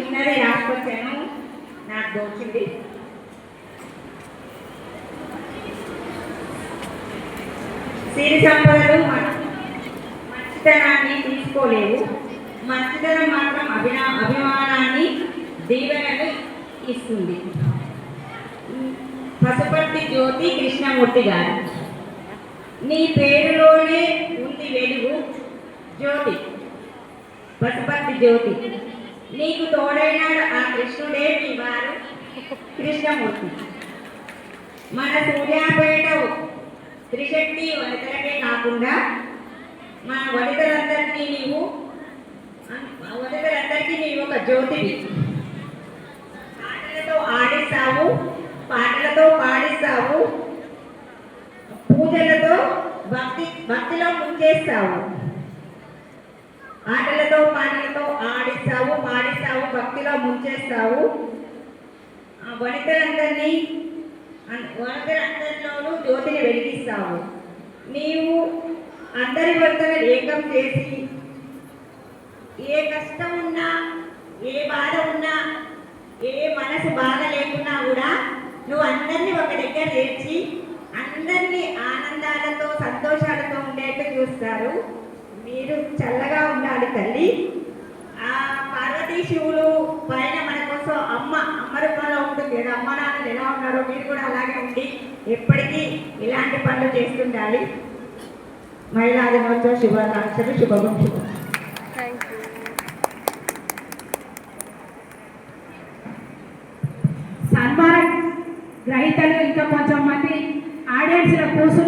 చిన్నది రాసుకొచ్చాను, నాకు దోచింది. సిరి సంపదలు మంచితనాన్ని తీసుకోలేవు, మంచితనం మాత్రం అభిమానాన్ని దీవెనలు ఇస్తుంది. పసుపర్తి జ్యోతి కృష్ణమూర్తి గారు. నీ పేరులోనే ఉంది వెలుగు జ్యోతి, పసుపర్తి జ్యోతి. నీకు తోడైనాడు ఆ కృష్ణుడే మీ వారు కృష్ణమూర్తి. మన సూర్యాపేట త్రిశక్తి వనితలకే కాకుండా మన వనితలందరికీ నీవు ఒక జ్యోతివి. ఆటలతో ఆడిస్తావు, పాటలతో పాడిస్తావు, పూజలతో భక్తిలో ముంచేస్తావు. ఆటలతో పాటలతో ఆడిస్తావు, పాడిస్తావు, భక్తిలో ముంచేస్తావు. వనితలందరిలోనూ జ్యోతిని వెలిగిస్తావు. నీవు అందరి వర్తను ఏకం చేసి ఏ కష్టం ఉన్నా, ఏ బాధ ఉన్నా, ఏ మనసు బాధ లేకున్నా కూడా నువ్వు అందరినీ ఒక దగ్గర చేర్చి అందరినీ ఆనందాలతో సంతోషాలతో ఉండేట్టు చూస్తారు. మీరు చల్లగా ఉండాలి తల్లి. ఆ పార్వతీ శివులు పైన మన కోసం అమ్మ రూపంలో ఉంటుంది కదా, అమ్మ నాన్నలు ఎలా ఉన్నారో మీరు కూడా అలాగే ఉండి ఎప్పటికీ ఇలాంటి పనులు చేస్తుండాలి. మహిళా దినోత్సవ శుభాకాంక్షలు, శుభాకాంక్షలు. సన్మాన గ్రహీతలు ఇంకా కొంచెం మంది ఆడియన్స్ కూర్చుని